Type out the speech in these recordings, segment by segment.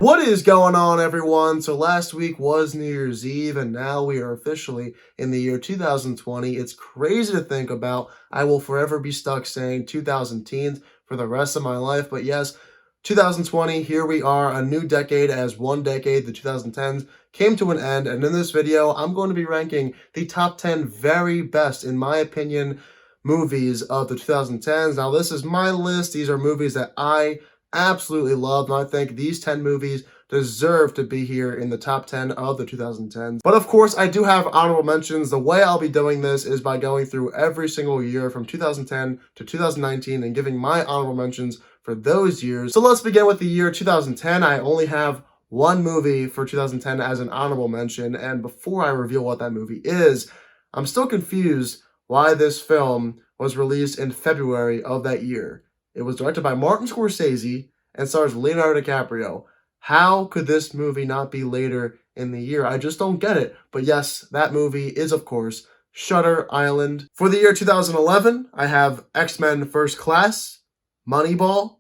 What is going on, everyone? So last week was New Year's Eve, and now we are officially in the year 2020. It's crazy to think about. I will forever be stuck saying 2000 teens for the rest of my life. But yes, 2020, here we are, a new decade, as one decade, the 2010s, came to an end. And in this video, I'm going to be ranking the top 10 very best, in my opinion, movies of the 2010s. Now, this is my list. These are movies that I absolutely loved, and I think these 10 movies deserve to be here in the top 10 of the 2010s. But of course, I do have honorable mentions. The way I'll be doing this is by going through every single year from 2010 to 2019 and giving my honorable mentions for those years. So let's begin with the year 2010. I only have one movie for 2010 as an honorable mention, and before I reveal what that movie is, I'm still confused why this film was released in February of that year. It was directed by Martin Scorsese and stars Leonardo DiCaprio. How could this movie not be later in the year? I just don't get it. But yes, that movie is, of course, Shutter Island. For the year 2011, I have X-Men First Class, Moneyball,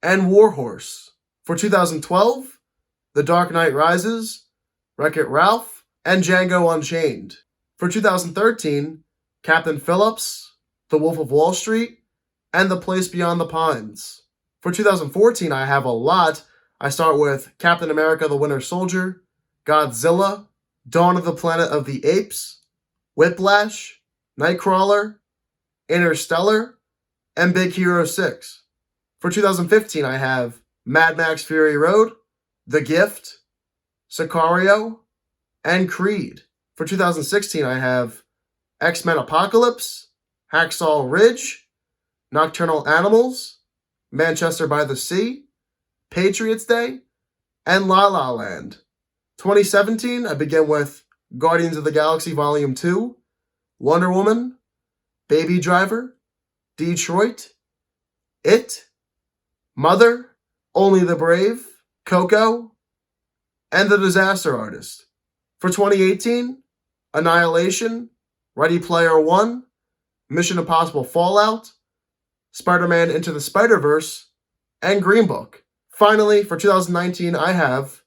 and War Horse. For 2012, The Dark Knight Rises, Wreck-It Ralph, and Django Unchained. For 2013, Captain Phillips, The Wolf of Wall Street, and The Place Beyond the Pines. For 2014, I have a lot. I start with Captain America the Winter Soldier, Godzilla, Dawn of the Planet of the Apes, Whiplash, Nightcrawler, Interstellar, and Big Hero 6. For 2015, I have Mad Max Fury Road, The Gift, Sicario, and Creed. For 2016, I have X-Men Apocalypse, Hacksaw Ridge, Nocturnal Animals, Manchester by the Sea, Patriots Day, and La La Land. 2017, I begin with Guardians of the Galaxy Volume 2, Wonder Woman, Baby Driver, Detroit, It, Mother, Only the Brave, Coco, and The Disaster Artist. For 2018, Annihilation, Ready Player One, Mission Impossible Fallout, Spider-Man Into the Spider-Verse, and Green Book. Finally, for 2019, I have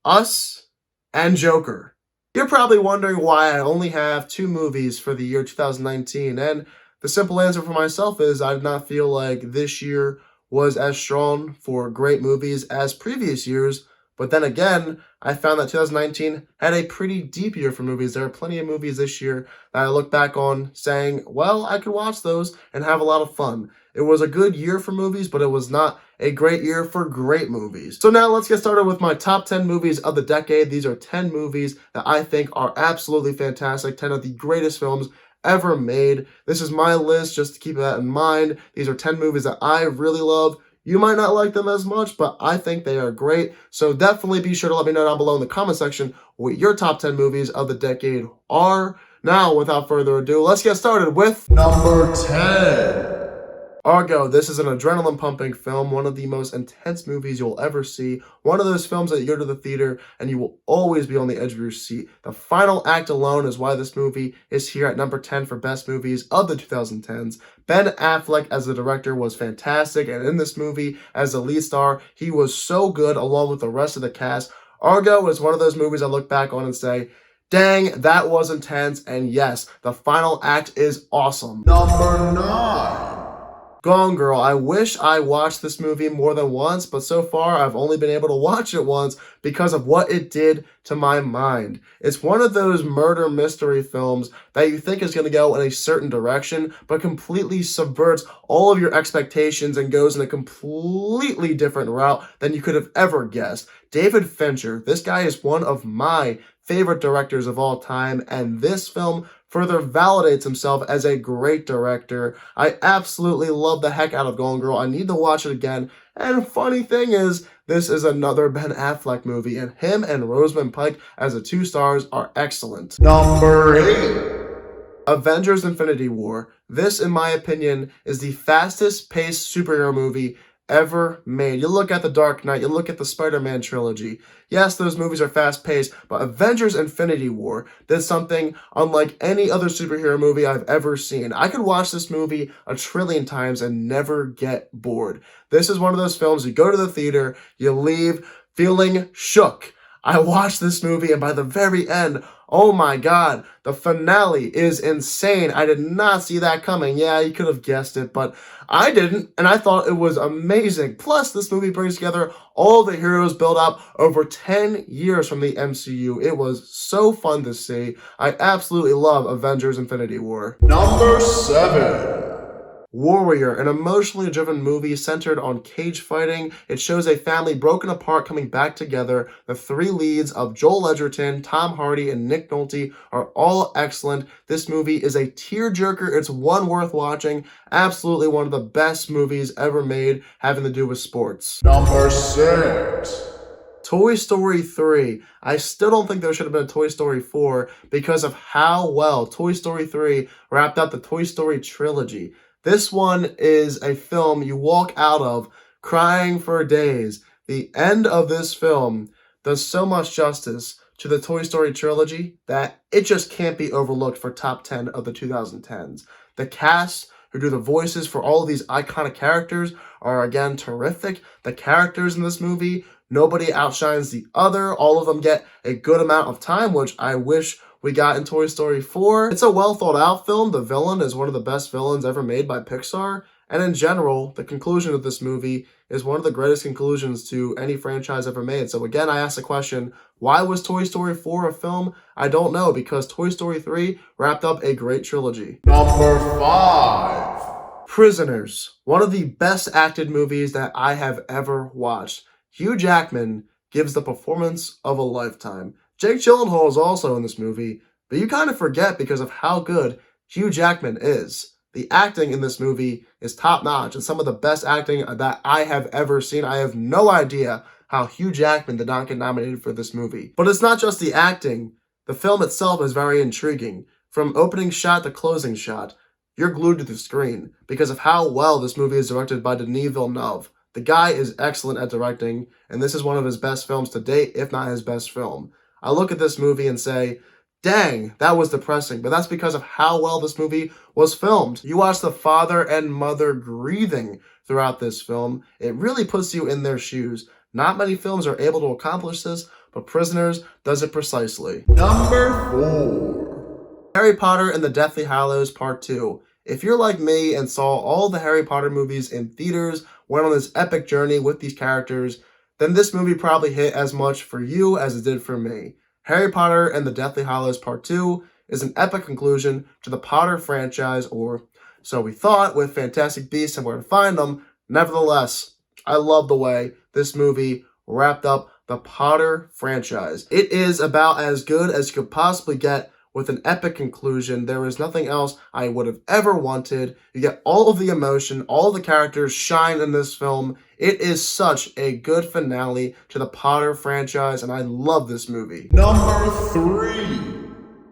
Us and Joker. You're probably wondering why I only have two movies for the year 2019, and the simple answer for myself is I did not feel like this year was as strong for great movies as previous years. But then again, I found that 2019 had a pretty deep year for movies. There are plenty of movies this year that I look back on saying, well, I could watch those and have a lot of fun. It was a good year for movies, but it was not a great year for great movies. So now let's get started with my top 10 movies of the decade. These are 10 movies that I think are absolutely fantastic, 10 of the greatest films ever made. This is my list, just to keep that in mind. These are 10 movies that I really love. You might not like them as much, but I think they are great. So definitely be sure to let me know down below in the comment section what your top 10 movies of the decade are. Now, without further ado, let's get started with number 10. Argo. This is an adrenaline-pumping film, one of the most intense movies you'll ever see. One of those films that you go to the theater and you will always be on the edge of your seat. The final act alone is why this movie is here at number 10 for best movies of the 2010s. Ben Affleck as the director was fantastic, and in this movie, as the lead star, he was so good along with the rest of the cast. Argo is one of those movies I look back on and say, dang, that was intense, and yes, the final act is awesome. Number 9. Gone Girl. I wish I watched this movie more than once, but so far I've only been able to watch it once because of what it did to my mind. It's one of those murder mystery films that you think is going to go in a certain direction, but completely subverts all of your expectations and goes in a completely different route than you could have ever guessed. David Fincher, this guy is one of my favorite directors of all time, and this film further validates himself as a great director. I absolutely love the heck out of Gone Girl. I need to watch it again. And funny thing is, this is another Ben Affleck movie, and him and Rosamund Pike as the two stars are excellent. Number 8. Avengers Infinity War. This, in my opinion, is the fastest paced superhero movie ever made. You look at The Dark Knight, you look at the Spider-Man trilogy. Yes, those movies are fast-paced, but Avengers Infinity War did something unlike any other superhero movie I've ever seen. I could watch this movie a trillion times and never get bored. This is one of those films, you go to the theater, you leave feeling shook. I watched this movie, and by the very end, oh my god, the finale is insane. I did not see that coming. Yeah, you could have guessed it, but I didn't, and I thought it was amazing. Plus, this movie brings together all the heroes built up over 10 years from the MCU. It was so fun to see. I absolutely love Avengers Infinity War. Number 7. Warrior, an emotionally driven movie centered on cage fighting. It shows a family broken apart coming back together. The three leads of Joel Edgerton, Tom Hardy, and Nick Nolte are all excellent. This movie is a tearjerker. It's one worth watching. Absolutely one of the best movies ever made having to do with sports. Number 6. Toy Story 3. I still don't think there should have been a Toy Story 4 because of how well Toy Story 3 wrapped up the Toy Story trilogy. This one is a film you walk out of crying for days. The end of this film does so much justice to the Toy Story trilogy that it just can't be overlooked for top 10 of the 2010s. The cast who do the voices for all of these iconic characters are again terrific. The characters in this movie, nobody outshines the other. All of them get a good amount of time, which I wish we got in Toy Story 4. It's a well thought out film. The villain is one of the best villains ever made by Pixar. And in general, the conclusion of this movie is one of the greatest conclusions to any franchise ever made. So again, I ask the question, why was Toy Story 4 a film? I don't know, because Toy Story 3 wrapped up a great trilogy. Number 5. Prisoners. One of the best acted movies that I have ever watched. Hugh Jackman gives the performance of a lifetime. Jake Gyllenhaal is also in this movie, but you kind of forget because of how good Hugh Jackman is. The acting in this movie is top-notch and some of the best acting that I have ever seen. I have no idea how Hugh Jackman did not get nominated for this movie. But it's not just the acting. The film itself is very intriguing. From opening shot to closing shot, you're glued to the screen because of how well this movie is directed by Denis Villeneuve. The guy is excellent at directing, and this is one of his best films to date, if not his best film. I look at this movie and say, dang, that was depressing, but that's because of how well this movie was filmed. You watch the father and mother grieving throughout this film. It really puts you in their shoes. Not many films are able to accomplish this, but Prisoners does it precisely. Number 4. Harry Potter and the Deathly Hallows Part 2. If you're like me and saw all the Harry Potter movies in theaters, went on this epic journey with these characters, then this movie probably hit as much for you as it did for me. Harry Potter and the Deathly Hallows Part 2 is an epic conclusion to the Potter franchise, or so we thought, with Fantastic Beasts and Where to Find Them. Nevertheless, I love the way this movie wrapped up the Potter franchise. It is about as good as you could possibly get with an epic conclusion. There is nothing else I would have ever wanted. You get all of the emotion, all the characters shine in this film. It is such a good finale to the Potter franchise, and I love this movie. Number 3.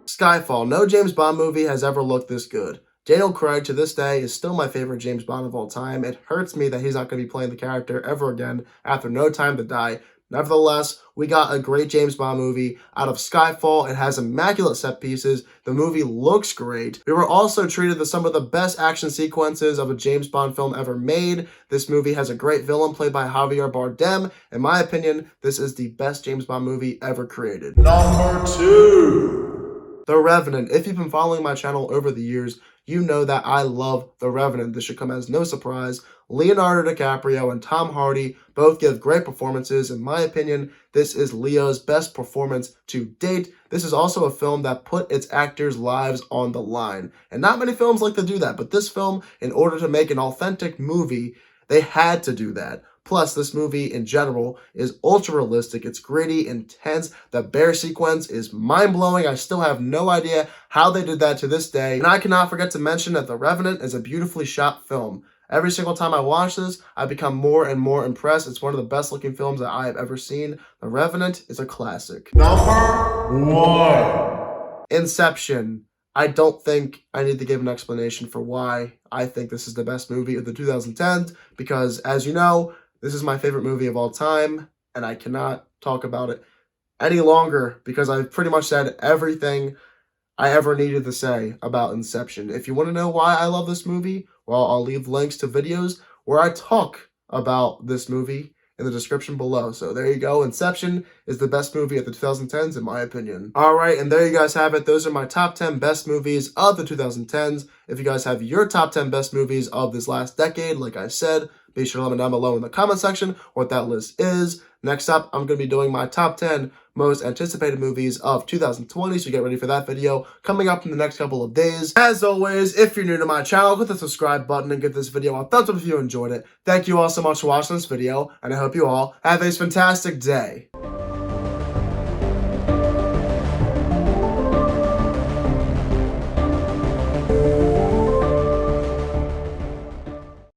Skyfall. No James Bond movie has ever looked this good. Daniel Craig, to this day, is still my favorite James Bond of all time. It hurts me that he's not going to be playing the character ever again after No Time to Die. Nevertheless, we got a great James Bond movie out of Skyfall. It has immaculate set pieces. The movie looks great. We were also treated to some of the best action sequences of a James Bond film ever made. This movie has a great villain played by Javier Bardem. In my opinion, this is the best James Bond movie ever created. Number 2. The Revenant. If you've been following my channel over the years, you know that I love The Revenant. This should come as no surprise. Leonardo DiCaprio and Tom Hardy both give great performances. In my opinion, this is Leo's best performance to date. This is also a film that put its actors' lives on the line. And not many films like to do that, but this film, in order to make an authentic movie, they had to do that. Plus, this movie in general is ultra realistic. It's gritty, intense. The bear sequence is mind-blowing. I still have no idea how they did that to this day. And I cannot forget to mention that The Revenant is a beautifully shot film. Every single time I watch this, I become more and more impressed. It's one of the best looking films that I have ever seen. The Revenant is a classic. Number 1. Inception. I don't think I need to give an explanation for why I think this is the best movie of the 2010s, because as you know, this is my favorite movie of all time, and I cannot talk about it any longer because I've pretty much said everything I ever needed to say about Inception. If you want to know why I love this movie, well, I'll leave links to videos where I talk about this movie in the description below. So there you go. Inception is the best movie of the 2010s, in my opinion. All right, and there you guys have it. Those are my top 10 best movies of the 2010s. If you guys have your top 10 best movies of this last decade, like I said, be sure to let me know down below in the comment section what that list is. Next up, I'm going to be doing my top 10 most anticipated movies of 2020, so get ready for that video coming up in the next couple of days. As always, if you're new to my channel, hit the subscribe button and give this video a thumbs up if you enjoyed it. Thank you all so much for watching this video, and I hope you all have a fantastic day.